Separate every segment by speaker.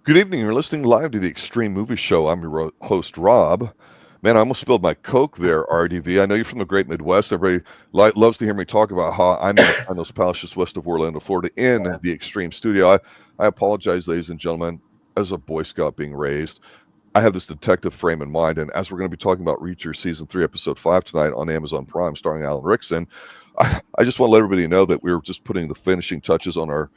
Speaker 1: Good evening. You're listening live to the Xtreme Movie Show. I'm your host, Rob. Man, I almost spilled my Coke there, RDV. I know you're from the great Midwest. Everybody loves to hear me talk about how I'm in those palaces just west of Orlando, Florida, in the Xtreme studio. I apologize, ladies and gentlemen, as a Boy Scout being raised. I have this detective frame in mind, and as we're going to be talking about Richters Season 3, Episode 5 tonight on Amazon Prime, starring Alan Ritchson, I just want to let everybody know that we're just putting the finishing touches on our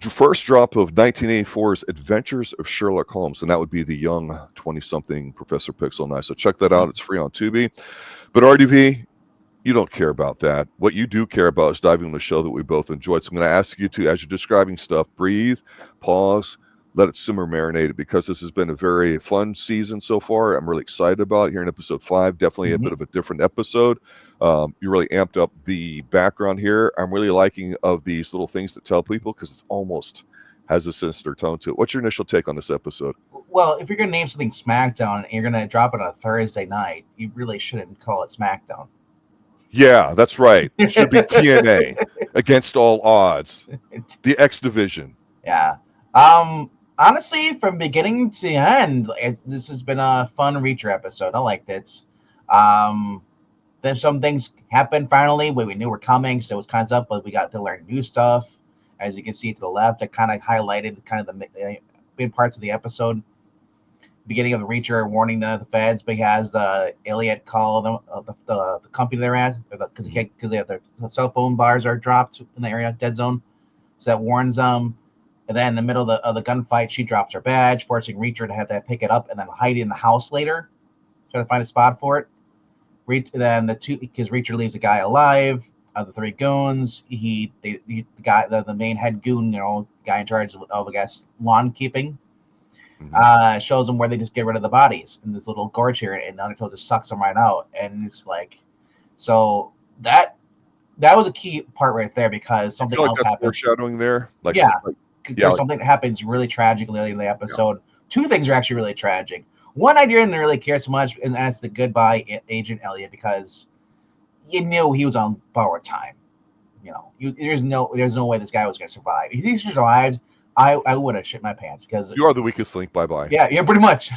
Speaker 1: first drop of 1984's Adventures of Sherlock Holmes, and that would be the young 20-something Professor Pixel and I. So check that out. It's free on Tubi. But RDV, you don't care about that. What you do care about is diving into the show that we both enjoyed. So I'm going to ask you to, as you're describing stuff, breathe, pause, let it simmer, marinate it, because this has been a very fun season so far. I'm really excited about it here in episode 5. Definitely a bit of a different episode. You really amped up the background here. I'm really liking of these little things to tell people because it almost has a sinister tone to it. What's your initial take on this episode?
Speaker 2: Well, if you're going to name something Smackdown and you're going to drop it on a Thursday night, you really shouldn't call it Smackdown.
Speaker 1: Yeah, that's right. It should be TNA, Against All Odds, the X Division.
Speaker 2: Yeah. Honestly, from beginning to end, this has been a fun Reacher episode. I liked it. Then some things happened finally when we knew were coming, so it was kind of up, but we got to learn new stuff. As you can see to the left, I kind of highlighted kind of the big parts of the episode. Beginning of the Reacher warning the feds, but he has the Elliot call the company they're at because they have their cell phone bars are dropped in the area, dead zone, so that warns them. And then in the middle of the gunfight, she drops her badge, forcing Reacher to have to pick it up and then hide in the house later, trying to find a spot for it. Then because Reacher leaves a guy alive. Of the 3 goons, the main head goon, guy in charge of I guess lawn keeping, shows them where they just get rid of the bodies in this little gorge here, and Undertow just sucks them right out. And it's like, so that was a key part right there because something else happened.
Speaker 1: Foreshadowing there,
Speaker 2: there's something that happens really tragically in the episode. 2 things are actually really tragic. One, I didn't really care so much, and that's the goodbye Agent Elliot, because you knew he was on borrowed time. There's no way this guy was going to survive. If he survived, I would have shit my pants because
Speaker 1: you are the weakest link. Bye.
Speaker 2: Yeah, pretty much.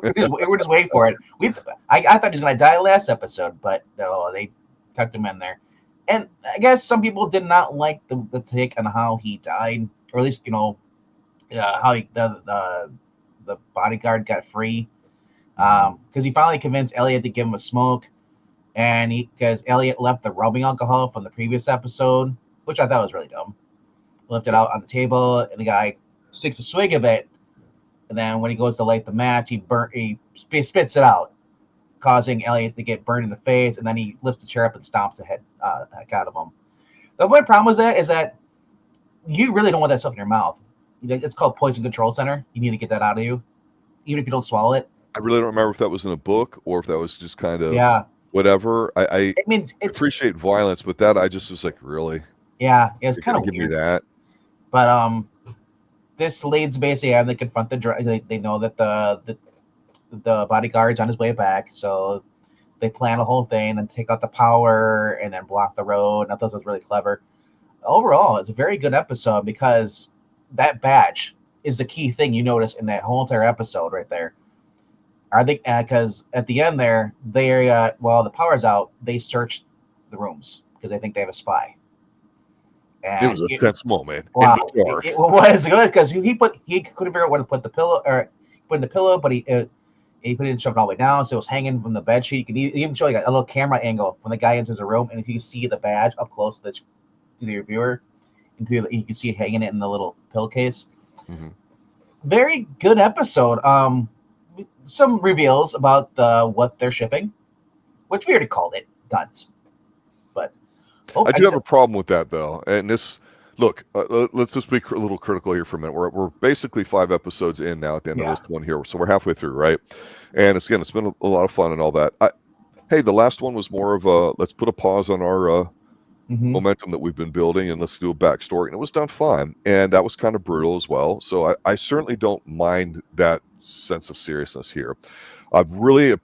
Speaker 2: we're just waiting for it. I thought he was going to die last episode, but no, they tucked him in there. And I guess some people did not like the take on how he died, or at least how the bodyguard got free, because he finally convinced Elliot to give him a smoke, and because Elliot left the rubbing alcohol from the previous episode, which I thought was really dumb. Left it out on the table, and the guy sticks a swig of it, and then when he goes to light the match, he spits it out, causing Elliot to get burned in the face, and then he lifts the chair up and stomps the heck out of him. The only problem with that is that you really don't want that stuff in your mouth. It's called Poison Control Center. You need to get that out of you, even if you don't swallow it.
Speaker 1: I really don't remember if that was in a book or if that was just kind of whatever. I appreciate violence, but that I just was like, really?
Speaker 2: Yeah, it's kind of
Speaker 1: weird. Give me that.
Speaker 2: But this leads basically and they confront they know that the bodyguard's on his way back, so they plan a whole thing and take out the power and then block the road. And I thought it was really clever. Overall, it's a very good episode because that badge is the key thing you notice in that whole entire episode right there. I think because at the end there, while the power's out, they search the rooms because they think they have a spy. And
Speaker 1: it was a tense moment.
Speaker 2: Wow, it was good because he couldn't figure out where to put the pillow but he put it and shoved it all the way down, so it was hanging from the bed sheet. You can even show you a little camera angle when the guy enters the room, and if you see the badge up close to the viewer, you can see it hanging in the little pillowcase. Mm-hmm. Very good episode. Some reveals about what they're shipping, which we already called it guns. But
Speaker 1: I do have a problem with that though, and this. Look, let's just be a little critical here for a minute. We're basically 5 episodes in now at the end of this one here, so we're halfway through, right? And it's been a lot of fun and all that. Hey, the last one was more of a let's put a pause on our momentum that we've been building and let's do a backstory, and it was done fine, and that was kind of brutal as well. So I certainly don't mind that sense of seriousness here. I've really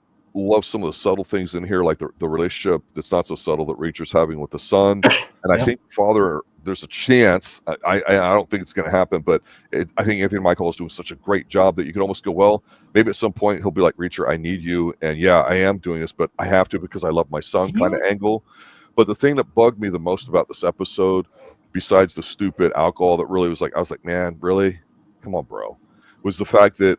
Speaker 1: love some of the subtle things in here, like the relationship that's not so subtle that Reacher's having with the son. And I think father, there's a chance. I don't think it's going to happen, but I think Anthony Michael is doing such a great job that you could almost go, well, maybe at some point he'll be like, Reacher, I need you, and yeah, I am doing this, but I have to because I love my son kind of angle. But the thing that bugged me the most about this episode, besides the stupid alcohol that really was like, I was like, man, really? Come on, bro. Was the fact that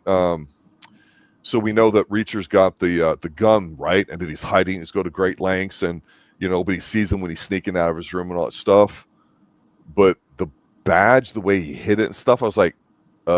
Speaker 1: so we know that Reacher's got the gun, right? And that he's hiding, he's go to great lengths, and but he sees him when he's sneaking out of his room and all that stuff. But the badge, the way he hid it and stuff, I was like, come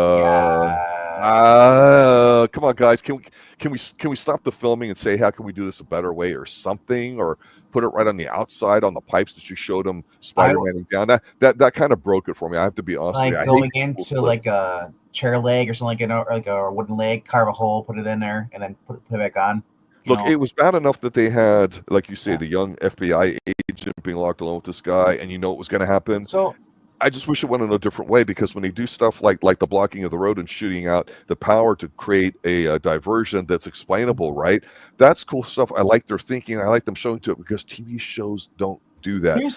Speaker 1: on, guys, can we stop the filming and say, how can we do this a better way or something, or put it right on the outside on the pipes that you showed him Spider-Man down? That kind of broke it for me. I have to be honest with you.
Speaker 2: Like going into like a chair leg or something, like a wooden leg, carve a hole, put it in there, and then put it back on.
Speaker 1: Look, it was bad enough that they had, like you say, the young FBI agent being locked alone with this guy, and it was going to happen.
Speaker 2: So
Speaker 1: I just wish it went in a different way, because when they do stuff like the blocking of the road and shooting out the power to create a diversion that's explainable, right? That's cool stuff. I like their thinking. I like them showing to it, because TV shows don't do that. When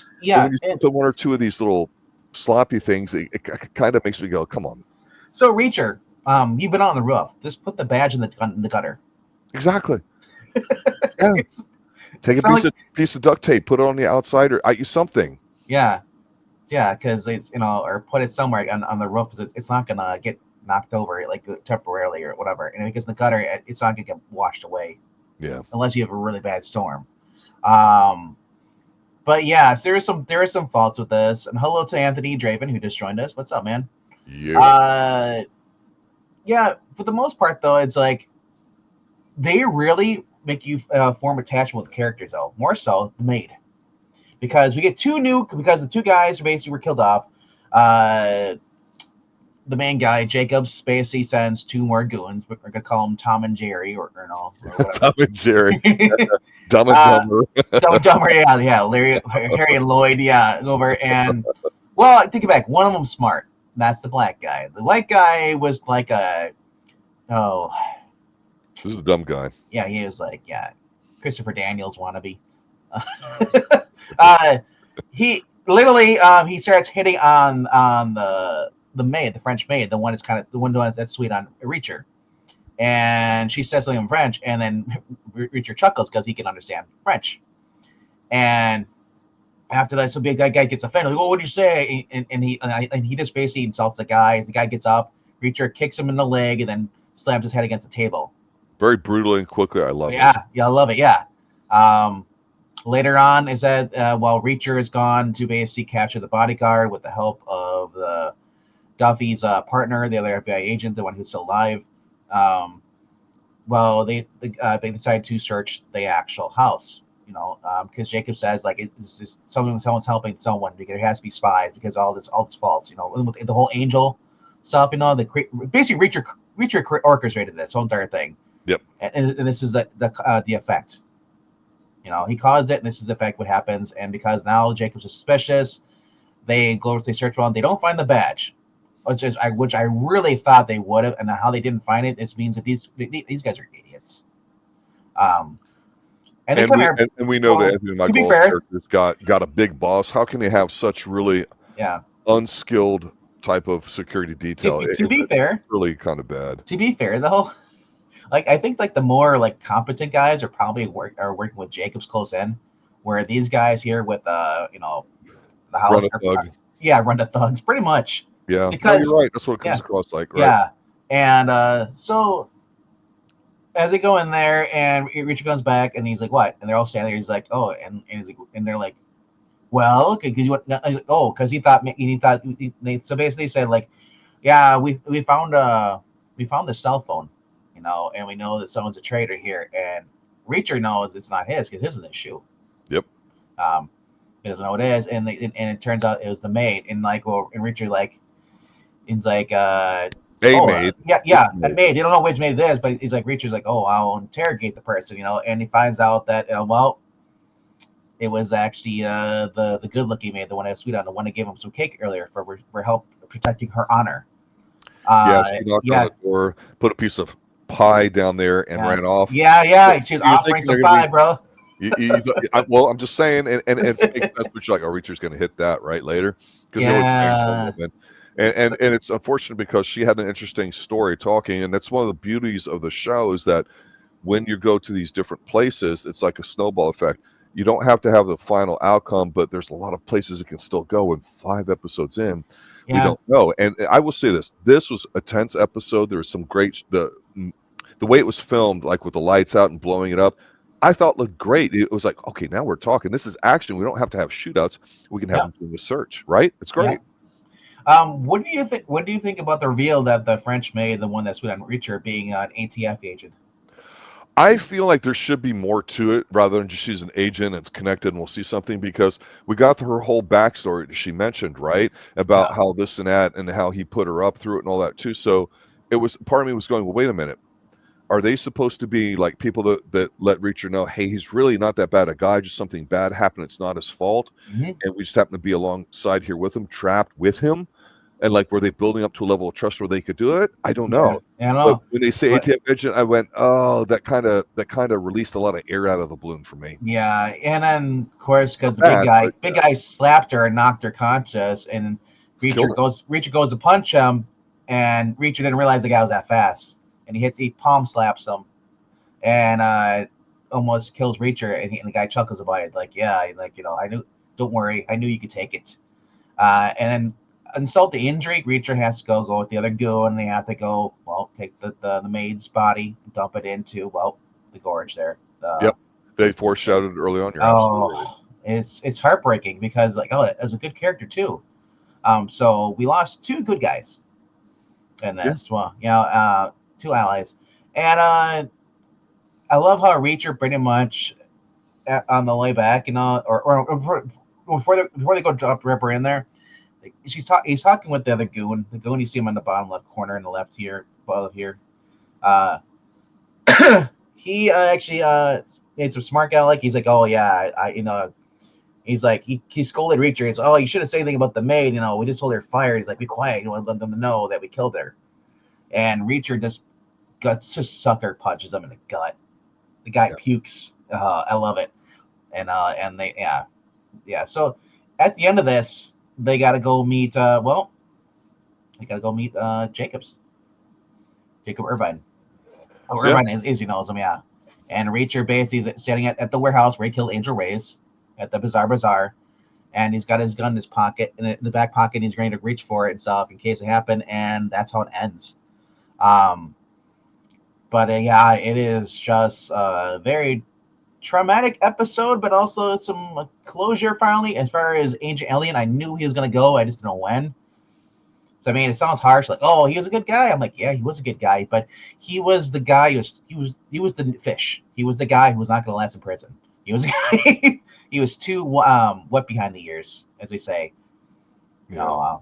Speaker 1: you put one or two of these little sloppy things, it kind of makes me go, come on.
Speaker 2: So Reacher, you've been on the roof. Just put the badge in the gutter.
Speaker 1: Exactly. Yeah. Take a piece of duct tape, put it on the outside, or use something.
Speaker 2: Yeah, because it's or put it somewhere on the roof, because it's not gonna get knocked over like temporarily or whatever. And if it gets in the gutter, it's not gonna get washed away.
Speaker 1: Yeah,
Speaker 2: unless you have a really bad storm. But yeah, so there are some faults with this. And hello to Anthony Draven, who just joined us. What's up, man?
Speaker 1: Yeah.
Speaker 2: Yeah. For the most part, though, it's like they really make you form attachment with the characters, though. More so the maid, because we get because the two guys basically were killed off. The main guy, Jacobs, basically sends two more goons. We're gonna call them Tom and Jerry, or
Speaker 1: Tom and Jerry, Dumb and Dumber.
Speaker 2: Dumb and Dumber, yeah. Larry, Harry, and Lloyd, over. And well, I think back, one of them smart. That's the black guy. The white guy was like
Speaker 1: this is a dumb guy.
Speaker 2: Yeah, he was like, Christopher Daniels wannabe. He literally he starts hitting on the maid, the French maid, the one that's sweet on Reacher, and she says something in French, and then Reacher chuckles because he can understand French. And after that, so big that guy gets offended. Like, what do you say? And he just basically insults the guy. As the guy gets up, Reacher kicks him in the leg and then slams his head against the table.
Speaker 1: Very brutally and quickly. I love it.
Speaker 2: Yeah, I love it. Yeah. Later on is that while Reacher is gone to basically capture the bodyguard with the help of the Duffy's partner, the other FBI agent, the one who's still alive. They decide to search the actual house, because Jacob says it's just someone's helping someone, because there has to be spies, because all this false, with the whole angel stuff, basically Reacher orchestrated this whole entire thing.
Speaker 1: Yep.
Speaker 2: And this is the effect. He caused it, and this is the effect what happens. And because now Jacob's suspicious, they search around. They don't find the badge, which I really thought they would have, and how they didn't find it. This means that these guys are idiots. And
Speaker 1: we know that Anthony Michael character's got a big boss. How can they have such really unskilled type of security detail?
Speaker 2: To be fair,
Speaker 1: it's really kind of bad.
Speaker 2: To be fair, though, I think the more competent guys are probably working with Jacobs close in, where these guys here with the house run the thugs pretty much.
Speaker 1: Yeah, because you're right. That's what it comes across like, right?
Speaker 2: Yeah, and so as they go in there, and Richard comes back, and he's like, "What?" And they're all standing there. He's like, "Oh," and he's like, and they're like, "Well, because he thought." So basically, he said we found the cell phone, and we know that someone's a traitor here, and Reacher knows it's not his because his is in his shoe.
Speaker 1: Yep.
Speaker 2: He doesn't know what it is, and it turns out it was the maid, and Reacher he's like,
Speaker 1: maid.
Speaker 2: That maid. They don't know which maid it is, but he's like, Reacher's like, oh, I'll interrogate the person, and he finds out that it was actually the good-looking maid, the one that was sweet on, the one that gave him some cake earlier for help protecting her honor.
Speaker 1: She knocked on the door, put a piece of pie down there and ran off.
Speaker 2: Yeah. She was
Speaker 1: You're
Speaker 2: offering
Speaker 1: thinking
Speaker 2: some
Speaker 1: they're going to be.
Speaker 2: pie, bro.
Speaker 1: Well, I'm just saying, and it's making sense, but you're like, oh, Reacher's going to hit that right later because they always change that
Speaker 2: Yeah.
Speaker 1: woman, and it's unfortunate because she had an interesting story talking, and that's one of the beauties of the show is that when you go to these different places, it's like a snowball effect. You don't have to have the final outcome, but there's a lot of places it can still go. And 5 episodes in, we
Speaker 2: Yeah.
Speaker 1: don't know. And I will say this: this was a tense episode. There was some great the way it was filmed, like with the lights out and blowing it up. I thought looked great. It was like, okay, now we're talking. This is action. We don't have to have shootouts. We can have
Speaker 2: Yeah.
Speaker 1: them doing the search, right? It's great.
Speaker 2: What do you think? What do you think about the reveal that the French made, the one that's with on Reacher, being an ATF agent?
Speaker 1: I feel like there should be more to it rather than just she's an agent and it's connected and we'll see something because we got her whole backstory that she mentioned, right? About
Speaker 2: Yeah.
Speaker 1: how this and that and how he put her up through it and all that too. So it was part of me was going, well, wait a minute. Are they supposed to be like people that let Reacher know, hey, he's really not that bad a guy, just something bad happened, it's not his fault.
Speaker 2: Mm-hmm.
Speaker 1: And we just happen to be alongside here with him, trapped with him. And like, were they building up to a level of trust where they could do it? I don't know.
Speaker 2: Yeah, I don't
Speaker 1: But
Speaker 2: know.
Speaker 1: when they say
Speaker 2: But-
Speaker 1: ATF agent, I went, oh, that kind of released a lot of air out of the balloon for me.
Speaker 2: Yeah, and then of course because the
Speaker 1: Not bad,
Speaker 2: big guy slapped her and knocked her conscious, and
Speaker 1: killed her.
Speaker 2: Reacher goes to punch him, and Reacher didn't realize the guy was that fast, and he palm slaps him, and almost kills Reacher, and the guy chuckles about it, like I knew, don't worry, I knew you could take it, and then insult to injury, Reacher has to go with the other goon, and they have to go take the maid's body, and dump it into the gorge there.
Speaker 1: Yep. They foreshadowed early on. You're absolutely right.
Speaker 2: It's heartbreaking because it was a good character too. So we lost 2 good guys in this. Yeah. Well, 2 allies, and I love how Reacher pretty much on the way back, or before they go drop Ripper in there, he's talking with the other goon. The goon you see him in the bottom left corner in the left here, above here. He actually made some smart aleck. He's like, oh yeah, he's like he scolded Reacher. He's you shouldn't say anything about the maid. We just told her fired. He's like, be quiet. You want them to know that we killed her. And Reacher just sucker punches him in the gut. The guy pukes. I love it. And they So at the end of this, they got to go meet. Jacob Irvine. Oh, Irvine is he knows him, yeah. And Reacher basically is standing at the warehouse where he killed Angel Reyes at the Bazaar, and he's got his gun in his pocket, in the back pocket. And he's ready to reach for it and stuff in case it happened, and that's how it ends. But it is just a very traumatic episode, but also some closure finally. As far as Agent Alien, I knew he was gonna go, I just didn't know when. So I mean, it sounds harsh, like, oh, he was a good guy. I'm like, yeah, he was a good guy, but he was the guy he was the fish. He was the guy who was not going to last in prison. He was he was too wet behind the ears, as we say.
Speaker 1: Yeah.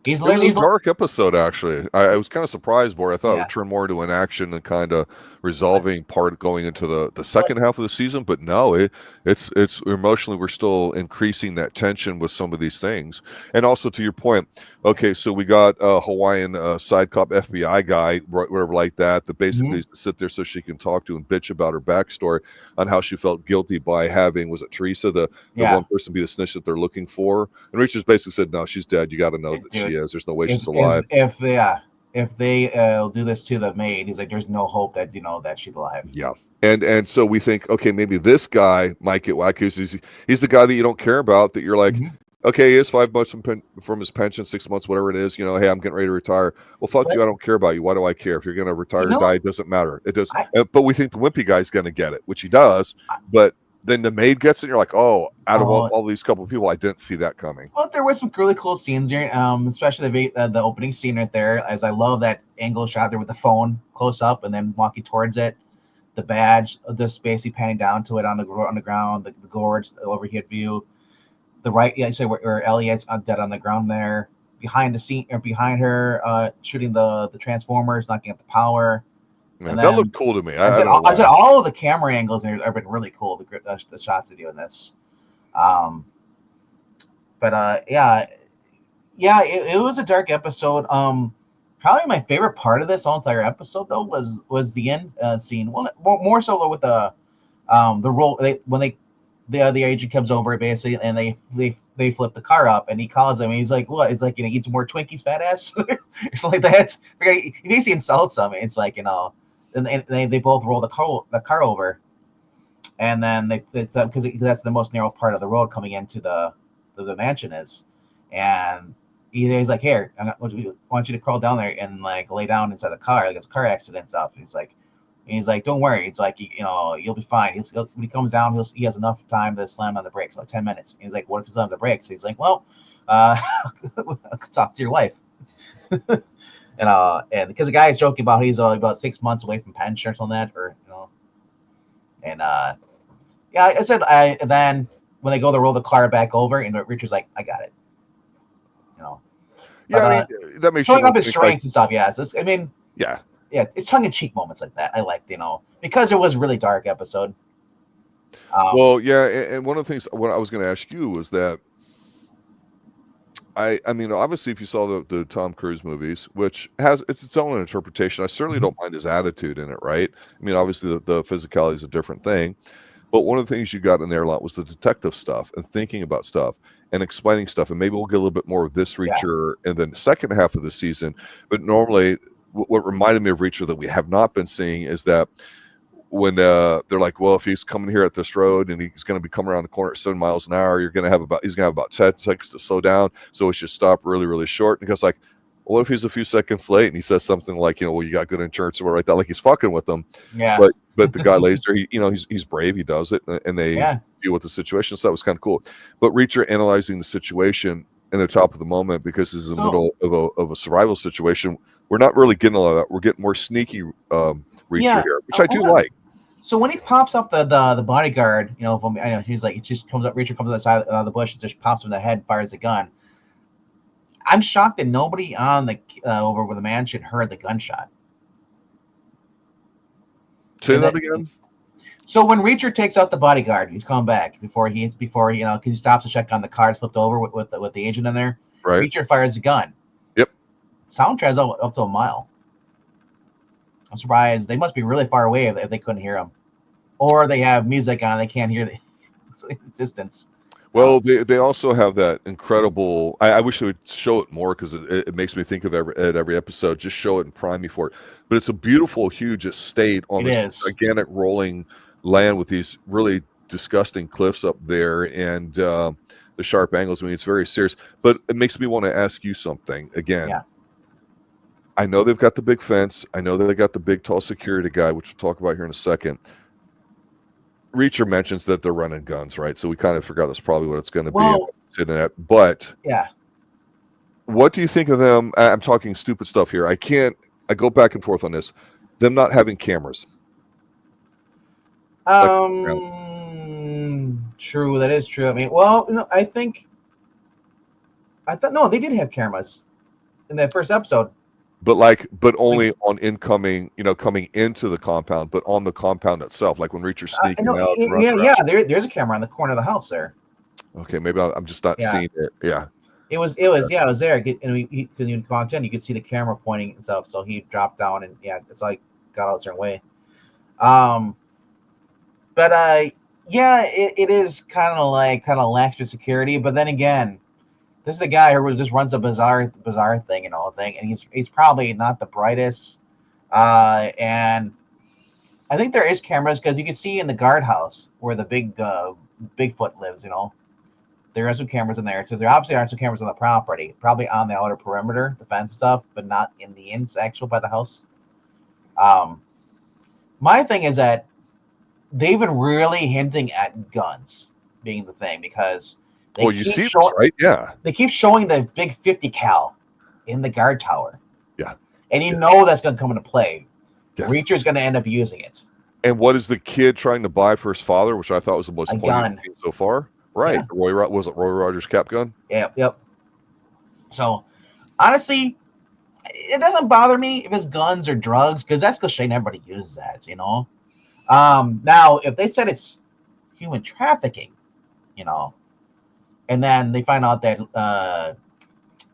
Speaker 2: He's
Speaker 1: It was a dark episode, actually. I was kind of surprised more. I thought it would turn more into an action and kind of resolving part going into the second half of the season, but no, it's emotionally we're still increasing that tension with some of these things. And also to your point, okay, so we got a Hawaiian side cop FBI guy, whatever like that basically is to sit there so she can talk to and bitch about her backstory on how she felt guilty by having, was it Teresa, the one person be the snitch that they're looking for? And Richards basically said, no, she's dead. You got to know that she is. There's no way she's alive.
Speaker 2: If they do this to the maid, he's like, there's no hope that that she's alive.
Speaker 1: Yeah. And so we think, okay, maybe this guy might get whacked because he's the guy that you don't care about, that you're like, okay, he has 5 months from his pension, 6 months, whatever it is, hey, I'm getting ready to retire. Well, fuck you, I don't care about you. Why do I care? If you're going to retire or die, it doesn't matter. It does. But we think the wimpy guy's going to get it, which he does. But then the maid gets it, and you're like, out of all these couple of people, I didn't see that coming.
Speaker 2: Well, there were some really cool scenes here, especially the opening scene right there, as I love that angle shot there with the phone close up and then walking towards it. The badge, just basically panning down to it on the ground, the gorge, the overhead view. The right, where Elliot's dead on the ground there. Behind the scene, or behind her, shooting the Transformers, knocking up the power.
Speaker 1: Yeah, that looked cool to me.
Speaker 2: I said all of the camera angles have been really cool. The shots they do in this, it was a dark episode. probably my favorite part of this whole entire episode though was the end scene. Well, more so with the role when the agent comes over basically and they flip the car up and he calls him and he's like, what? It's like, eat some more Twinkies, fat ass, or something like that. He basically insults him. It's like, and they both roll the car over, and then because that's the most narrow part of the road coming into the mansion is, and he's like, here, I want you to crawl down there and like lay down inside the car, like it's a car accident and stuff. He's like, don't worry. It's like, you'll be fine. When he comes down, he has enough time to slam on the brakes, like 10 minutes. He's like, what if he slams on the brakes? He's like, well, I could talk to your wife. And because the guy is joking about he's about 6 months away from pension or something like that, and yeah, I said, then when they go to roll the car back over, and Richard's like, I got it.
Speaker 1: Yeah, that makes
Speaker 2: showing up his strengths and stuff. Yeah, so
Speaker 1: yeah.
Speaker 2: Yeah, it's tongue-in-cheek moments like that. I liked, because it was a really dark episode.
Speaker 1: Well, yeah, and one of the things what I was going to ask you was that I mean, obviously, if you saw the Tom Cruise movies, which has its own interpretation, I certainly don't mind his attitude in it, right? I mean, obviously, the physicality is a different thing, but one of the things you got in there a lot was the detective stuff and thinking about stuff and explaining stuff, and maybe we'll get a little bit more of this Reacher in the second half of the season. But normally, what reminded me of Reacher that we have not been seeing is that when they're like, well, if he's coming here at this road and he's going to be coming around the corner at 7 miles an hour, he's going to have about 10 seconds to slow down, so he should stop really, really short. And he goes like, well, what if he's a few seconds late? And he says something like, well, you got good insurance or right that, like he's fucking with them.
Speaker 2: Yeah.
Speaker 1: But the guy lays there, he's brave, he does it, and they deal with the situation. So that was kind of cool. But Reacher analyzing the situation in the top of the moment because he's in the middle of a survival situation. We're not really getting a lot of that. We're getting more sneaky Reacher here, which I do like.
Speaker 2: So when he pops up the bodyguard, he's like, it just comes up. Reacher comes on the side of the bush and just pops him in the head, fires a gun. I'm shocked that nobody on the over with the mansion heard the gunshot.
Speaker 1: Say that again.
Speaker 2: So when Reacher takes out the bodyguard, he's coming back before because he stops to check on the car flipped over with the agent in there.
Speaker 1: Right.
Speaker 2: Reacher fires a gun.
Speaker 1: Yep.
Speaker 2: Sound travels up to a mile. I'm surprised. They must be really far away if they couldn't hear him, or they have music on. They can't hear the distance.
Speaker 1: Well, they also have that incredible. I wish they would show it more because it makes me think of every episode. Just show it and prime me for it. But it's a beautiful, huge estate on this gigantic rolling land with these really disgusting cliffs up there and the sharp angles. I mean, it's very serious. But it makes me want to ask you something again.
Speaker 2: Yeah.
Speaker 1: I know they've got the big fence. I know they got the big, tall security guy, which we'll talk about here in a second. Reacher mentions that they're running guns, right? So we kind of forgot that's probably what it's going to be sitting at. But
Speaker 2: yeah,
Speaker 1: what do you think of them? I'm talking stupid stuff here. I go back and forth on this. Them not having cameras.
Speaker 2: True. That is true. I mean, I thought no, they did have cameras in that first episode.
Speaker 1: But only on incoming, coming into the compound, but on the compound itself, like when Reacher's sneaking out.
Speaker 2: There's a camera on the corner of the house there.
Speaker 1: Okay, maybe I'm just not seeing it. Yeah.
Speaker 2: It was there. And because you walked in, you could see the camera pointing and stuff. So he dropped down and it's like got out a certain way. It is kind of lacks for security. But then again, this is a guy who just runs a bizarre thing and all thing, and he's probably not the brightest. And I think there is cameras because you can see in the guardhouse where the big Bigfoot lives. There are some cameras in there. So there obviously are some cameras on the property, probably on the outer perimeter, the fence stuff, but not in the actual by the house. My thing is that they've been really hinting at guns being the thing because.
Speaker 1: You see this, right? Yeah.
Speaker 2: They keep showing the big 50 cal in the guard tower.
Speaker 1: Yeah.
Speaker 2: And you know that's going to come into play.
Speaker 1: Yes.
Speaker 2: Reacher's going to end up using it.
Speaker 1: And what is the kid trying to buy for his father, which I thought was the most poignant thing so far? Right. Yeah. Was it Roy Rogers' cap gun?
Speaker 2: Yep. So, honestly, it doesn't bother me if it's guns or drugs because that's because everybody uses that, Now, if they said it's human trafficking, and then they find out that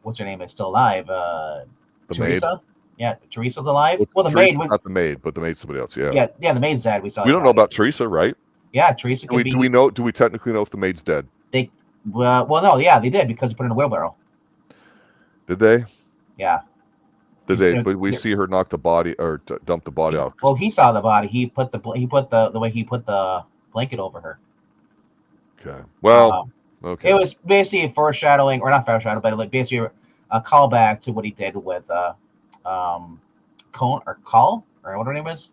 Speaker 2: what's her name is still alive,
Speaker 1: the
Speaker 2: Teresa. Yeah, Teresa's alive. Well, the maid
Speaker 1: Teresa's
Speaker 2: was.
Speaker 1: not the maid, but the maid's somebody else. Yeah.
Speaker 2: Yeah, the maid's dead. We saw.
Speaker 1: We don't know about Teresa, right?
Speaker 2: Yeah, Teresa could be.
Speaker 1: Do we know? Do we technically know if the maid's dead?
Speaker 2: They. Well, no, yeah, they did because they put it in a wheelbarrow.
Speaker 1: Did they?
Speaker 2: Yeah.
Speaker 1: Did they? But we see her knock the body or dump the body off.
Speaker 2: Well, he saw the body. He put the way he put the blanket over her.
Speaker 1: Okay. Well. Okay.
Speaker 2: It was basically a foreshadowing, or not foreshadowing, but like basically a callback to what he did with Cone or Call or what her name is,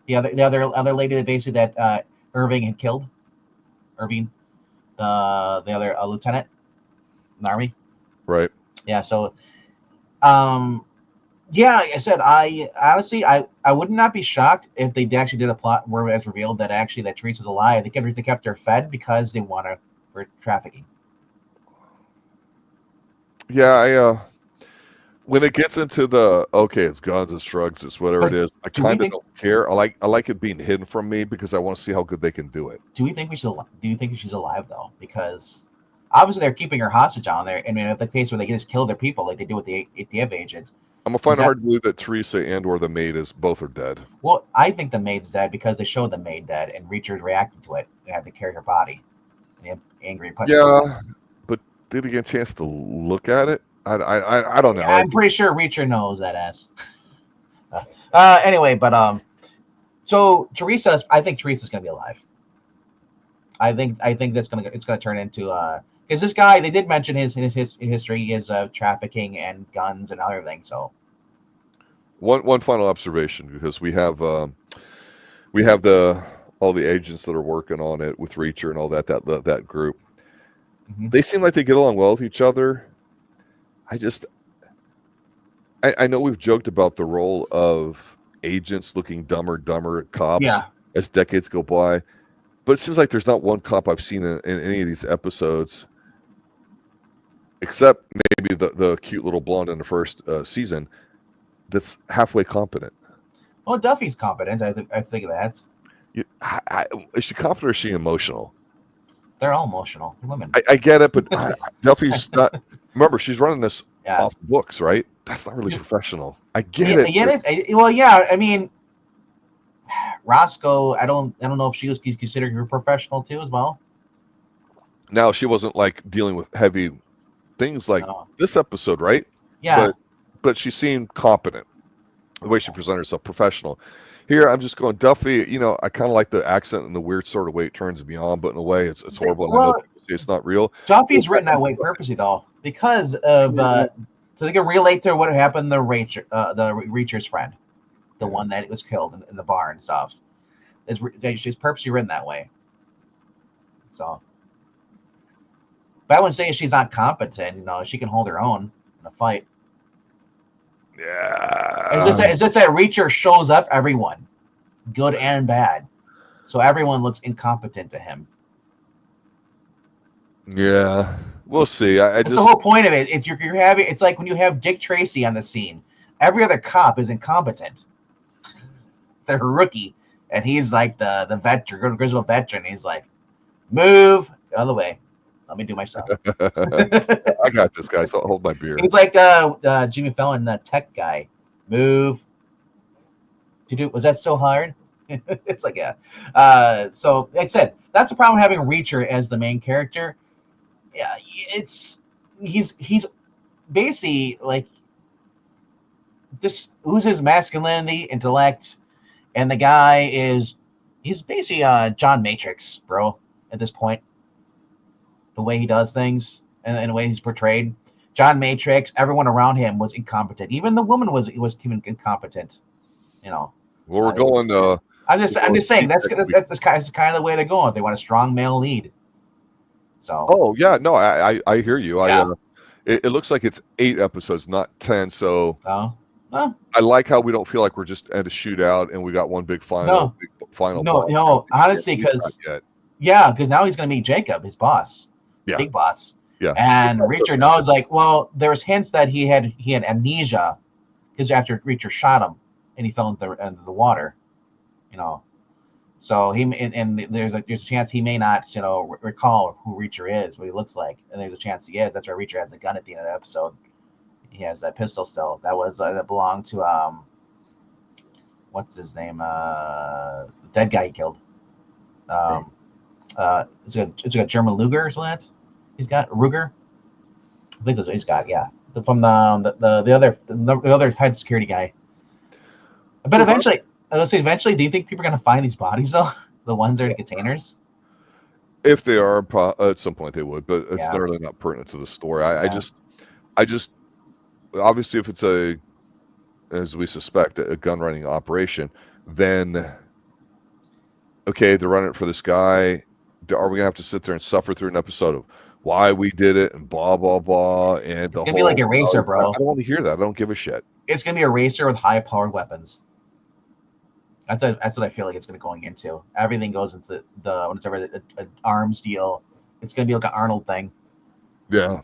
Speaker 2: the other lady that basically that Irving had killed. Irving, the other lieutenant in the army. Right. Yeah. So, yeah, like I said, I honestly, I would not be shocked if they actually did a plot where it's revealed that actually that Teresa's alive. They kept her fed because they want her for trafficking.
Speaker 1: Yeah, when it gets into the it's guns, it's drugs, it's whatever it is, I kind of don't care. I like it being hidden from me because I want to see how good they can do it.
Speaker 2: Do you think she's alive though? Because obviously they're keeping her hostage on there. I mean, at the case where they just kill their people like they do with the ATF agents.
Speaker 1: I'm gonna find it hard to believe that Teresa and or the maid both are dead.
Speaker 2: Well, I think the maid's dead because they showed the maid dead and Richters reacted to it and had to carry her body. And they have angry.
Speaker 1: Yeah, but did he get a chance to look at it? I don't know.
Speaker 2: I'm pretty sure Richter knows that ass. Anyway, but so I think Teresa's gonna be alive. I think it's gonna turn into because this guy, they did mention his history is trafficking and guns and everything. So
Speaker 1: one final observation, because we have all the agents that are working on it with Richter and all that group. Mm-hmm. They seem like they get along well with each other. I know we've joked about the role of agents looking dumber at cops as decades go by, but it seems like there's not one cop I've seen in any of these episodes, except maybe the cute little blonde in the first season, that's halfway competent.
Speaker 2: Well, Duffy's competent. I think that's.
Speaker 1: Is she competent or is she emotional?
Speaker 2: They're all emotional women.
Speaker 1: I get it, but Duffy's not. Remember, she's running this off the books, right? That's not really professional. I get it.
Speaker 2: Well, yeah. I mean, Roscoe. I don't know if she was considered her professional too as well.
Speaker 1: Now she wasn't like dealing with heavy things like this episode, right?
Speaker 2: Yeah.
Speaker 1: But she seemed competent. The way she presented herself, professional. Here, I'm just going, Duffy, I kind of like the accent and the weird sort of way it turns me on, but in a way, it's horrible. And I know people say it's not real.
Speaker 2: Duffy's written that way purposely, though, because of so they can relate to what happened to the Richters' friend, the one that was killed in the bar and stuff. She's purposely written that way. So, but I wouldn't say she's not competent. She can hold her own in a fight.
Speaker 1: Yeah.
Speaker 2: It's just that Richter shows up everyone, good and bad, so everyone looks incompetent to him.
Speaker 1: Yeah, we'll see.
Speaker 2: That's the whole point of it. It's it's like when you have Dick Tracy on the scene. Every other cop is incompetent. They're a rookie, and he's like the veteran, grizzled veteran. He's like, move out of the way. Let me do my stuff.
Speaker 1: I got this, guy. So I'll hold my beer.
Speaker 2: It's like Jimmy Fallon, the tech guy. Move. Was that so hard? It's like so like I said, that's the problem having Richter as the main character. Yeah, he's basically like just oozes masculinity, intellect, and the guy he's basically John Matrix, bro. At this point. The way he does things and the way he's portrayed, John Matrix, everyone around him was incompetent. Even the woman was even incompetent.
Speaker 1: Well, we're going.
Speaker 2: I'm just saying that's kind of the way they're going. They want a strong male lead. So.
Speaker 1: Oh yeah, no, I hear you.
Speaker 2: Yeah.
Speaker 1: It looks like it's 8 episodes, not 10. So.
Speaker 2: Oh.
Speaker 1: I like how we don't feel like we're just at a shootout and we got one big final.
Speaker 2: No. Honestly, because now he's going to meet Jacob, his boss.
Speaker 1: Yeah.
Speaker 2: Big boss.
Speaker 1: Yeah.
Speaker 2: And Richter knows, like, well, there's hints that he had amnesia because after Richter shot him and he fell into the water, So there's a chance he may not, recall who Richter is, what he looks like, and there's a chance he is. That's why Richter has a gun at the end of the episode. He has that pistol still. That was that belonged to what's his name? The dead guy he killed. It's a German Luger or something. Like that. He's got Ruger. I think that's what he's got. Yeah, from the other head security guy. But eventually, I was say eventually. Do you think people are gonna find these bodies though? The ones that are in the containers.
Speaker 1: If they are, at some point they would, but it's really not pertinent to the story. I just obviously if it's as we suspect, a gun running operation, then okay, they're running it for this guy. Are we gonna have to sit there and suffer through an episode of why we did it and blah blah blah? And
Speaker 2: it's gonna be like Eraser, bro.
Speaker 1: I don't want to hear that. I don't give a shit.
Speaker 2: It's gonna be Eraser with high powered weapons. That's what I feel like it's going into. Everything goes into when it's ever an arms deal. It's gonna be like an Arnold thing.
Speaker 1: Yeah.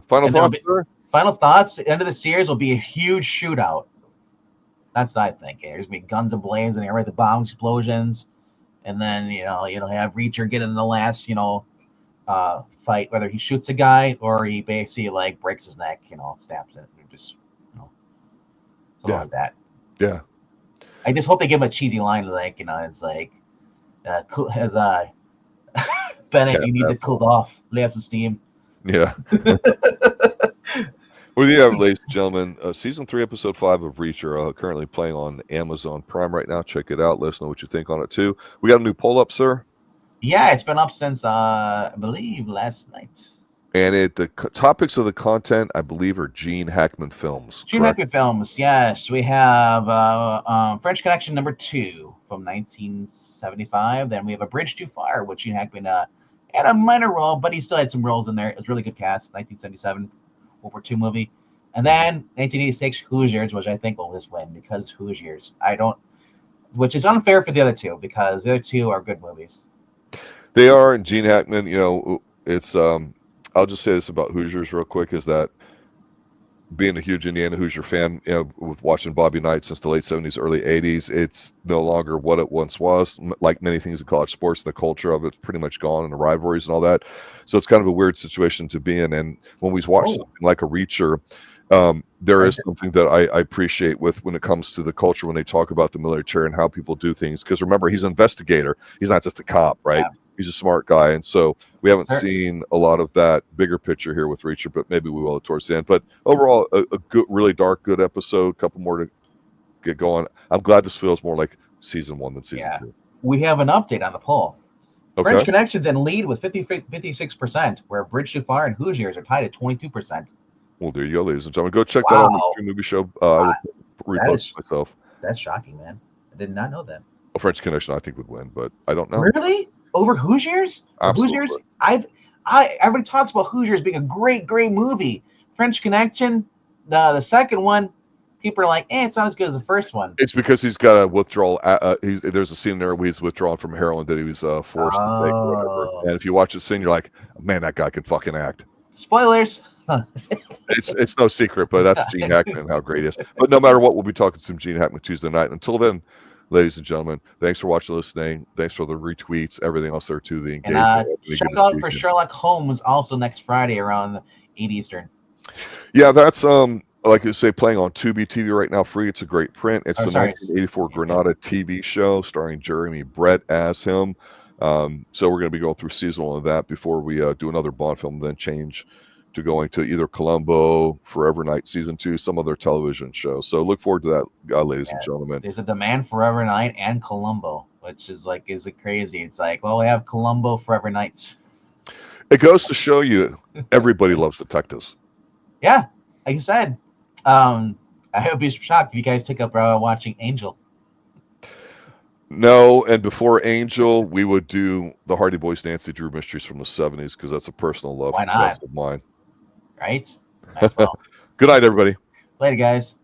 Speaker 1: Final thoughts, sir?
Speaker 2: Final thoughts. The end of the series will be a huge shootout. That's what I think. There's gonna be guns ablaze and everything, the bomb explosions, and then you'll have Reacher get in the last fight, whether he shoots a guy or he basically like breaks his neck, stabs it, or just something like that.
Speaker 1: Yeah.
Speaker 2: I just hope they give him a cheesy line like, it's like, cool, as Bennett, you need to cool off, lay off some steam.
Speaker 1: Yeah. Well, you have it, ladies and gentlemen. Season 3, Episode 5 of Reacher, currently playing on Amazon Prime right now. Check it out. Let us know what you think on it, too. We got a new poll up, sir?
Speaker 2: Yeah, it's been up since, I believe, last night.
Speaker 1: And the topics of the content, I believe, are Gene Hackman films.
Speaker 2: Gene Hackman films, yes. We have French Connection number 2 from 1975. Then we have A Bridge Too Far, which Gene Hackman had a minor role, but he still had some roles in there. It was a really good cast. 1977 World War II movie. And then 1986 Hoosiers, which I think will just win because Hoosiers. Which is unfair for the other two because the other two are good movies.
Speaker 1: They are, and Gene Hackman, it's I'll just say this about Hoosiers real quick, is that being a huge Indiana Hoosier fan, with watching Bobby Knight since the late 70s, early 80s, it's no longer what it once was. Like many things in college sports, the culture of it's pretty much gone, and the rivalries and all that. So it's kind of a weird situation to be in. And when we watch something like a Reacher, there is something that I appreciate when it comes to the culture when they talk about the military and how people do things. Because remember, he's an investigator. He's not just a cop, right? Yeah. He's a smart guy. And so we haven't seen a lot of that bigger picture here with Reacher, but maybe we will towards the end. But overall, a good, really dark, good episode. A couple more to get going. I'm glad this feels more like season 1 than season 2.
Speaker 2: We have an update on the poll. Okay. French Connection's in lead with 56%, where Bridge Too Far and Hoosiers are tied at 22%.
Speaker 1: Well, there you go, ladies and gentlemen. Go check that out on the Xtreme Movie Show. I will repost myself.
Speaker 2: That's shocking, man. I did not know that.
Speaker 1: A French Connection, I think, would win, but I don't know.
Speaker 2: Really? Over Hoosiers?
Speaker 1: Absolutely.
Speaker 2: Hoosiers? Everybody talks about Hoosiers being a great, great movie. French Connection, the second one, people are like, it's not as good as the first one.
Speaker 1: It's because he's got a withdrawal. There's a scene there where he's withdrawn from heroin that he was forced to take or whatever. And if you watch the scene, you're like, man, that guy can fucking act.
Speaker 2: Spoilers.
Speaker 1: It's no secret, but that's Gene Hackman and how great he is. But no matter what, we'll be talking to some Gene Hackman Tuesday night. Until then, ladies and gentlemen, thanks for watching, listening. Thanks for the retweets, everything else there too. The engagement.
Speaker 2: And check out for Sherlock Holmes also next Friday around 8 Eastern.
Speaker 1: Yeah, that's like I say, playing on Tubi TV right now, free. It's a great print. It's the 1984 Granada TV show starring Jeremy Brett as him. So we're going to be going through season 1 of that before we do another Bond film, then change to going to either Columbo, Forever Night Season 2, some other television show. So look forward to that, ladies and gentlemen.
Speaker 2: There's a demand for Forever Night and Columbo, which is it crazy? It's like, well, we have Columbo, Forever Nights.
Speaker 1: It goes to show you everybody loves detectives.
Speaker 2: Yeah, like you said. I would be shocked if you guys took up watching Angel.
Speaker 1: No, and before Angel, we would do the Hardy Boys Nancy Drew Mysteries from the 70s because that's a personal love
Speaker 2: of mine.
Speaker 1: Right?
Speaker 2: Nice. Well.
Speaker 1: Good night, everybody.
Speaker 2: Later, guys.